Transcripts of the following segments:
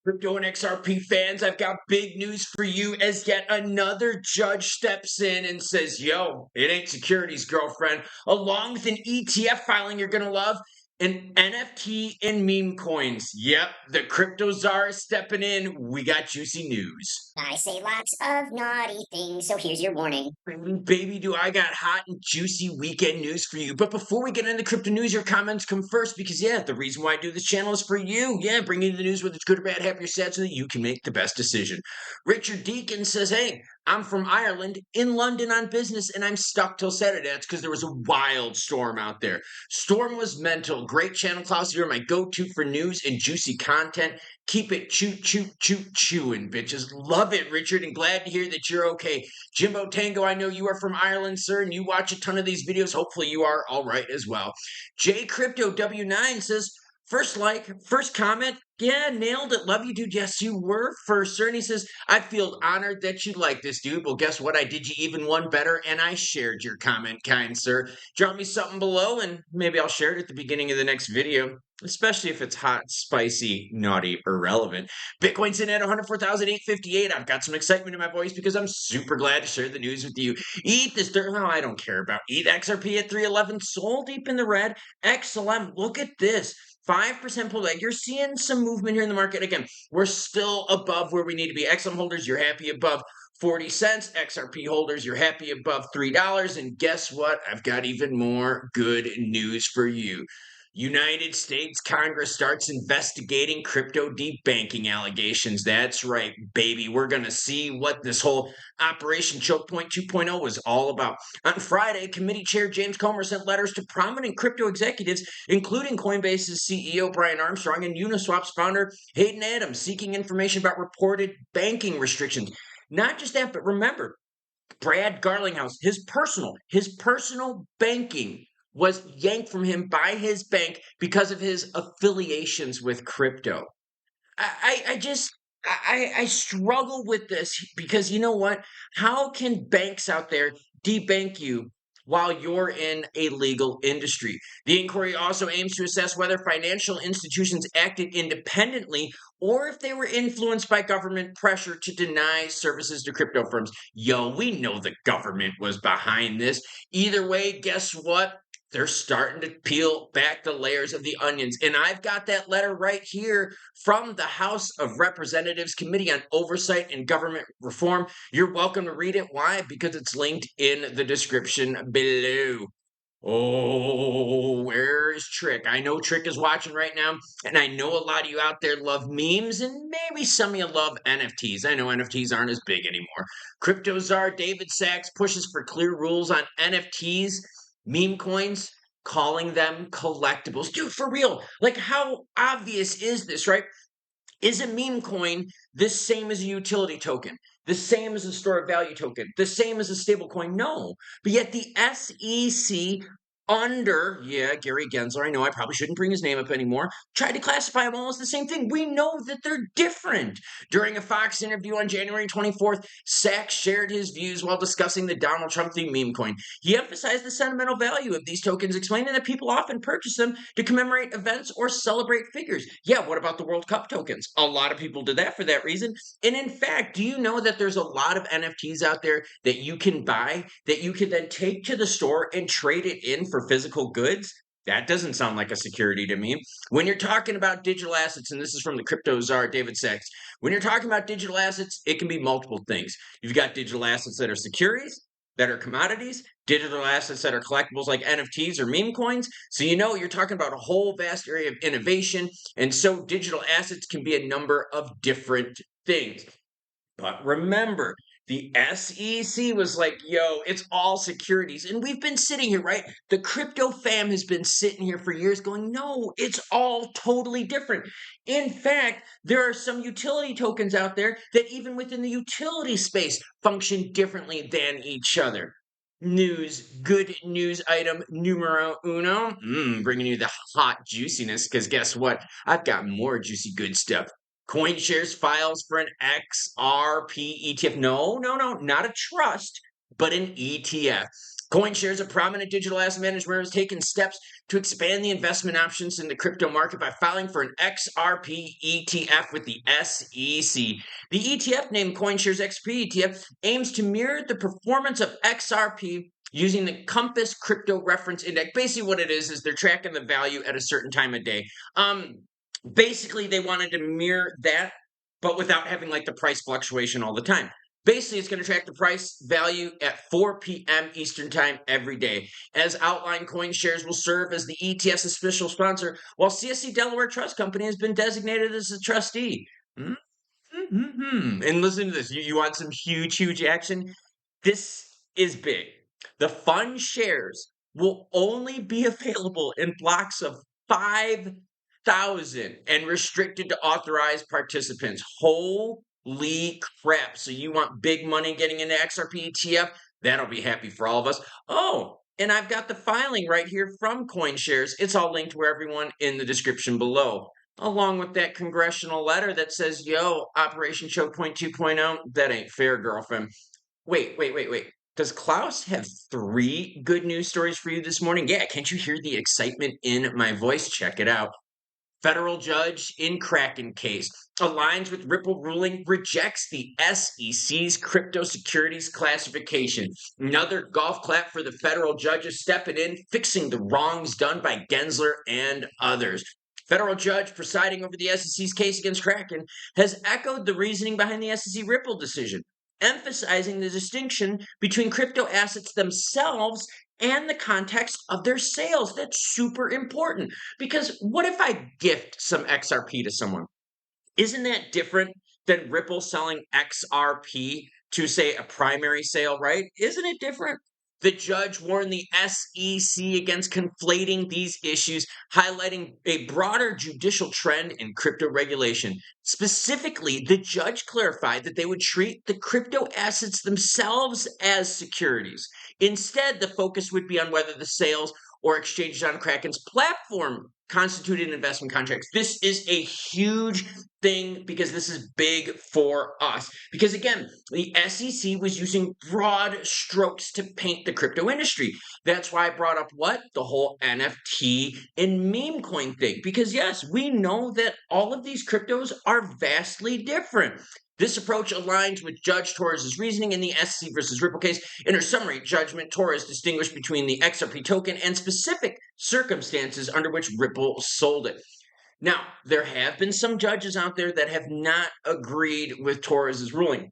Crypto and XRP fans, I've got big news for you as yet another judge steps in and says, yo, it ain't securities, girlfriend. Along with an ETF filing you're going to love, an NFT and meme coins. Yep, the crypto czar is stepping in. We got juicy news. I say lots of naughty things, so here's your warning. Baby, do I got hot and juicy weekend news for you. But before we get into crypto news, your comments come first because, yeah, the reason why I do this channel is for you. Yeah, bringing you the news, whether it's good or bad, happy or sad, so that you can make the best decision. Richard Deacon says, hey, I'm from Ireland, in London on business, and I'm stuck till Saturday. That's because there was a wild storm out there. Storm was mental. Great channel, Klaus. You're my go-to for news and juicy content. Keep it chewing, bitches. Love it, Richard, and glad to hear that you're okay. Jimbo Tango, I know you are from Ireland, sir, and you watch a ton of these videos. Hopefully you are all right as well. J Crypto W9 says, first like, first comment. Yeah, nailed it. Love you, dude. Yes, you were first, sir. And he says, I feel honored that you like this, dude. Well, guess what? I did you even one better, and I shared your comment, kind sir. Drop me something below, and maybe I'll share it at the beginning of the next video, especially if it's hot, spicy, naughty, or relevant. Bitcoin's in at 104,858. I've got some excitement in my voice because I'm super glad to share the news with you. ETH is no, I don't care about ETH. XRP at 311, soul deep in the red. XLM, look at this. 5% pull back. You're seeing some movement here in the market. Again, we're still above where we need to be. XM holders, you're happy above 40 cents. XRP holders, you're happy above $3. And guess what? I've got even more good news for you. United States Congress starts investigating crypto debanking allegations. That's right, baby. We're going to see what this whole Operation Choke Point 2.0 was all about. On Friday, committee chair James Comer sent letters to prominent crypto executives, including Coinbase's CEO Brian Armstrong and Uniswap's founder Hayden Adams, seeking information about reported banking restrictions. Not just that, but remember, Brad Garlinghouse, his personal banking was yanked from him by his bank because of his affiliations with crypto. I struggle with this because you know what? How can banks out there debank you while you're in a legal industry? The inquiry also aims to assess whether financial institutions acted independently or if they were influenced by government pressure to deny services to crypto firms. Yo, we know the government was behind this. Either way, guess what? They're starting to peel back the layers of the onions. And I've got that letter right here from the House of Representatives Committee on Oversight and Government Reform. You're welcome to read it. Why? Because it's linked in the description below. Oh, where's Trick? I know Trick is watching right now, and I know a lot of you out there love memes, and maybe some of you love NFTs. I know NFTs aren't as big anymore. Crypto czar David Sachs pushes for clear rules on NFTs, meme coins, calling them collectibles. Dude, for real, like how obvious is this, right? Is a meme coin the same as a utility token? The same as a store of value token? The same as a stable coin? No. But yet the SEC Gary Gensler, I know I probably shouldn't bring his name up anymore, tried to classify them all as the same thing. We know that they're different. During a Fox interview on January 24th, Sachs shared his views while discussing the Donald Trump themed meme coin. He emphasized the sentimental value of these tokens, explaining that people often purchase them to commemorate events or celebrate figures. Yeah, what about the World Cup tokens? A lot of people did that for that reason. And in fact, do you know that there's a lot of NFTs out there that you can buy that you can then take to the store and trade it in for physical goods? That doesn't sound like a security to me. When you're talking about digital assets, and this is from the crypto czar, David Sachs, when you're talking about digital assets, it can be multiple things. You've got digital assets that are securities, that are commodities, digital assets that are collectibles like NFTs or meme coins. So you know you're talking about a whole vast area of innovation. And so digital assets can be a number of different things. But remember, the SEC was like, yo, it's all securities. And we've been sitting here, right? The crypto fam has been sitting here for years going, no, it's all totally different. In fact, there are some utility tokens out there that even within the utility space function differently than each other. Good news item numero uno. Bringing you the hot juiciness because guess what? I've got more juicy good stuff. CoinShares Files for an XRP ETF. No, not a trust, but an ETF. CoinShares, a prominent digital asset manager, has taken steps to expand the investment options in the crypto market by filing for an XRP ETF with the SEC. The ETF, named CoinShares XRP ETF, aims to mirror the performance of XRP using the Compass Crypto Reference Index. Basically, what it is they're tracking the value at a certain time of day. Basically, they wanted to mirror that, but without having like the price fluctuation all the time. Basically, it's going to track the price value at 4 p.m. Eastern Time every day. As outlined, CoinShares will serve as the ETF's official sponsor, while CSC Delaware Trust Company has been designated as a trustee. And listen to this. You want some huge action? This is big. The fund shares will only be available in blocks of 5,000 and restricted to authorized participants. Holy crap. So you want big money getting into XRP ETF? That'll be happy for all of us. Oh, and I've got the filing right here from CoinShares. It's all linked to everyone in the description below, along with that congressional letter that says, yo, Operation Choke Point 2.0, that ain't fair, girlfriend. Wait. Does Klaus have 3 good news stories for you this morning? Yeah, can't you hear the excitement in my voice? Check it out. Federal judge in Kraken case aligns with Ripple ruling, rejects the SEC's crypto securities classification. Another golf clap for the federal judges stepping in, fixing the wrongs done by Gensler and others. Federal judge presiding over the SEC's case against Kraken has echoed the reasoning behind the SEC Ripple decision, emphasizing the distinction between crypto assets themselves and the context of their sales. That's super important, because what if I gift some XRP to someone? Isn't that different than Ripple selling XRP to, say, a primary sale, right? Isn't it different? The judge warned the SEC against conflating these issues, highlighting a broader judicial trend in crypto regulation. Specifically, the judge clarified that they would treat the crypto assets themselves as securities. Instead, the focus would be on whether the sales or exchanges on Kraken's platform constituted investment contracts. This is a huge thing because this is big for us. Because again, the SEC was using broad strokes to paint the crypto industry. That's why I brought up what? The whole NFT and meme coin thing. Because yes, we know that all of these cryptos are vastly different. This approach aligns with Judge Torres' reasoning in the SEC versus Ripple case. In her summary judgment, Torres distinguished between the XRP token and specific circumstances under which Ripple sold it. Now, there have been some judges out there that have not agreed with Torres' ruling,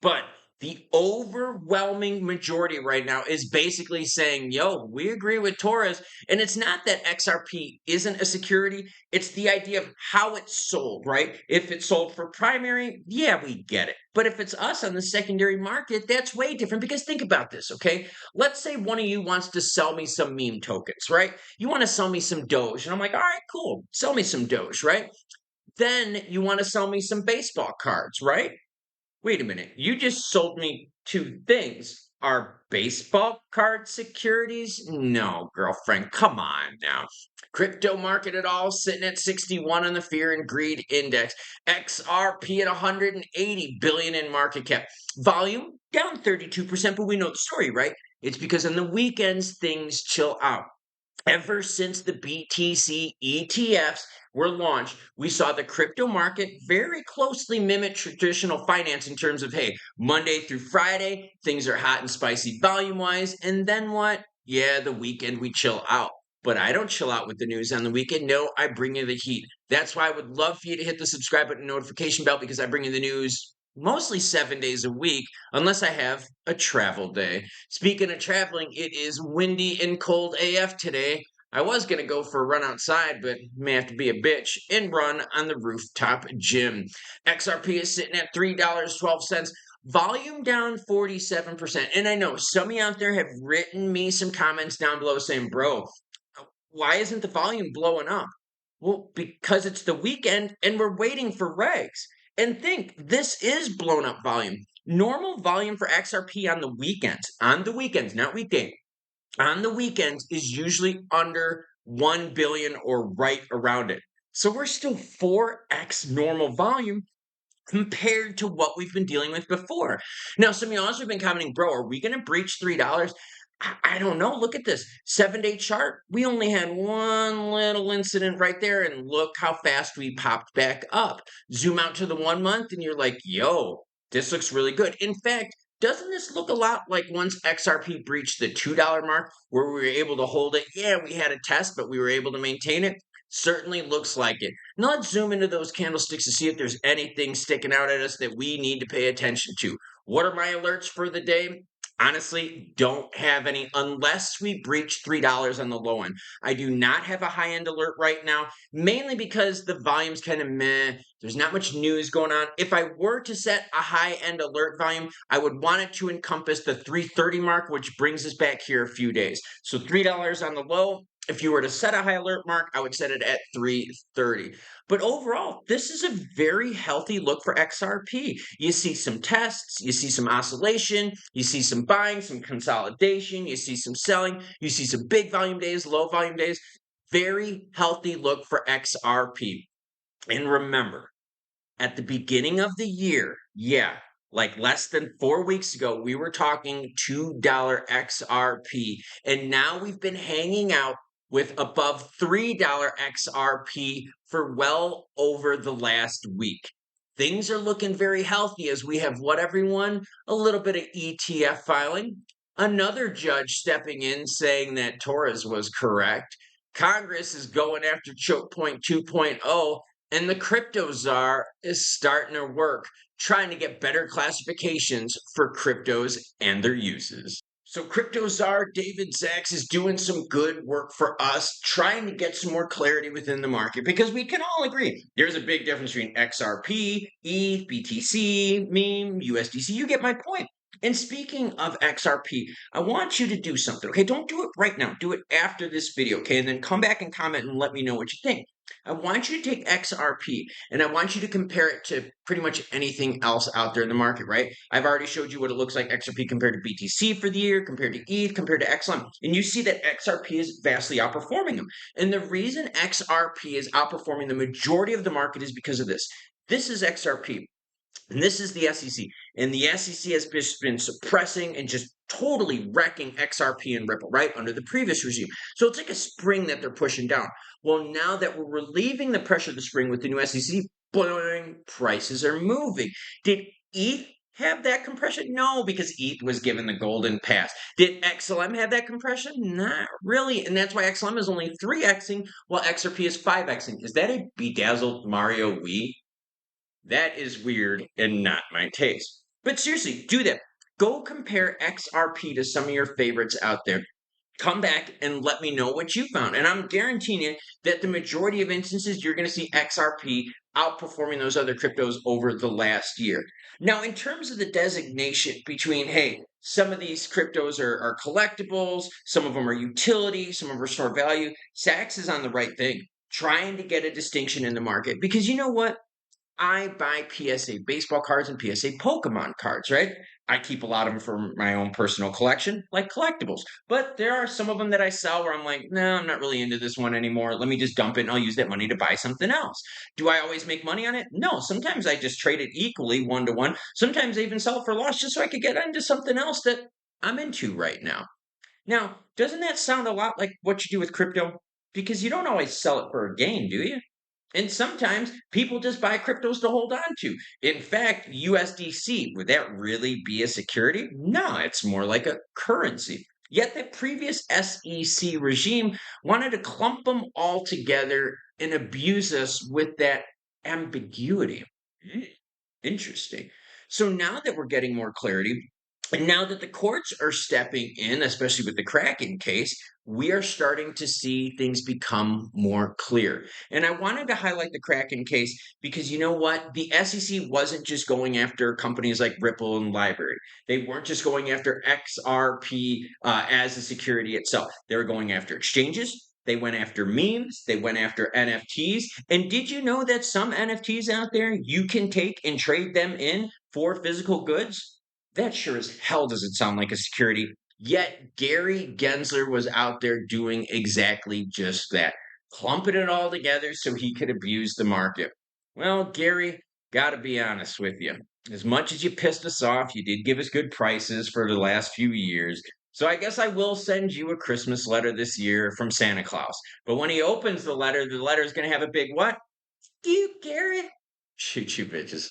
but the overwhelming majority right now is basically saying, yo, we agree with Torres. And it's not that XRP isn't a security. It's the idea of how it's sold, right? If it's sold for primary, yeah, we get it. But if it's us on the secondary market, that's way different. Because think about this, okay? Let's say one of you wants to sell me some meme tokens, right? You want to sell me some Doge. And I'm like, all right, cool. Sell me some Doge, right? Then you want to sell me some baseball cards, right? Wait a minute, you just sold me 2 things. Are baseball card securities? No, girlfriend, come on now. Crypto market at all, sitting at 61 on the Fear and Greed Index. XRP at 180 billion in market cap. Volume down 32%, but we know the story, right? It's because on the weekends, things chill out. Ever since the BTC ETFs were launched, we saw the crypto market very closely mimic traditional finance in terms of, hey, Monday through Friday, things are hot and spicy volume wise. And then what? Yeah, the weekend we chill out. But I don't chill out with the news on the weekend. No, I bring you the heat. That's why I would love for you to hit the subscribe button and notification bell, because I bring you the news mostly 7 days a week, unless I have a travel day. Speaking of traveling, it is windy and cold AF today. I was going to go for a run outside, but may have to be a bitch and run on the rooftop gym. XRP is sitting at $3.12. Volume down 47%. And I know some of you out there have written me some comments down below saying, bro, why isn't the volume blowing up? Well, because it's the weekend and we're waiting for regs. And think, this is blown up volume. Normal volume for XRP on the weekends, not weekday, on the weekends is usually under 1 billion or right around it. So we're still 4x normal volume compared to what we've been dealing with before. Now, some of you also have been commenting, bro, are we going to breach $3? I don't know. Look at this 7-day chart. We only had one little incident right there, and look how fast we popped back up. Zoom out to the 1 month, and you're like, yo, this looks really good. In fact, doesn't this look a lot like once XRP breached the $2 mark where we were able to hold it? Yeah, we had a test, but we were able to maintain it. Certainly looks like it. Now let's zoom into those candlesticks to see if there's anything sticking out at us that we need to pay attention to. What are my alerts for the day? Honestly, don't have any unless we breach $3 on the low end. I do not have a high end alert right now, mainly because the volume's kind of meh. There's not much news going on. If I were to set a high end alert volume, I would want it to encompass the 330 mark, which brings us back here a few days. So $3 on the low. If you were to set a high alert mark, I would set it at 330. But overall, this is a very healthy look for XRP. You see some tests, you see some oscillation, you see some buying, some consolidation, you see some selling, you see some big volume days, low volume days. Very healthy look for XRP. And remember, at the beginning of the year, yeah, like less than 4 weeks ago, we were talking $2 XRP. And now we've been hanging out with above $3 XRP for well over the last week. Things are looking very healthy as we have what, everyone? A little bit of ETF filing. Another judge stepping in saying that Torres was correct. Congress is going after choke point 2.0. And the crypto czar is starting to work, trying to get better classifications for cryptos and their uses. So crypto czar David Sachs is doing some good work for us, trying to get some more clarity within the market because we can all agree there's a big difference between XRP, ETH, BTC, meme, USDC. You get my point. And speaking of XRP, I want you to do something, okay? Don't do it right now. Do it after this video, okay? And then come back and comment and let me know what you think. I want you to take XRP and I want you to compare it to pretty much anything else out there in the market, right? I've already showed you what it looks like XRP compared to BTC for the year, compared to ETH, compared to XLM. And you see that XRP is vastly outperforming them. And the reason XRP is outperforming the majority of the market is because of this. This is XRP. And this is the SEC. And the SEC has just been suppressing and just totally wrecking XRP and Ripple, right, under the previous regime. So it's like a spring that they're pushing down. Well, now that we're relieving the pressure of the spring with the new SEC, boing, prices are moving. Did ETH have that compression? No, because ETH was given the golden pass. Did XLM have that compression? Not really. And that's why XLM is only 3xing while XRP is 5xing. Is that a bedazzled Mario Wii? That is weird and not my taste. But seriously, do that. Go compare XRP to some of your favorites out there. Come back and let me know what you found. And I'm guaranteeing you that the majority of instances, you're going to see XRP outperforming those other cryptos over the last year. Now, in terms of the designation between, hey, some of these cryptos are collectibles, some of them are utility, some of them are store value, Sachs is on the right thing, trying to get a distinction in the market. Because you know what? I buy PSA baseball cards and PSA Pokemon cards, right? I keep a lot of them for my own personal collection, like collectibles. But there are some of them that I sell where I'm like, no, I'm not really into this one anymore. Let me just dump it and I'll use that money to buy something else. Do I always make money on it? No. Sometimes I just trade it equally, 1 to 1. Sometimes I even sell it for loss just so I could get into something else that I'm into right now. Now, doesn't that sound a lot like what you do with crypto? Because you don't always sell it for a gain, do you? And sometimes people just buy cryptos to hold on to. In fact, USDC, would that really be a security? No, it's more like a currency. Yet the previous SEC regime wanted to clump them all together and abuse us with that ambiguity. Interesting. So now that we're getting more clarity, and now that the courts are stepping in, especially with the Kraken case, we are starting to see things become more clear. And I wanted to highlight the Kraken case because you know what? The SEC wasn't just going after companies like Ripple and Library. They weren't just going after XRP as a security itself. They were going after exchanges. They went after memes. They went after NFTs. And did you know that some NFTs out there you can take and trade them in for physical goods? That sure as hell doesn't sound like a security. Yet Gary Gensler was out there doing exactly just that, clumping it all together so he could abuse the market. Well, Gary, gotta be honest with you. As much as you pissed us off, you did give us good prices for the last few years. So I guess I will send you a Christmas letter this year from Santa Claus. But when he opens the letter is going to have a big what? You, Garrett? Shoot you bitches.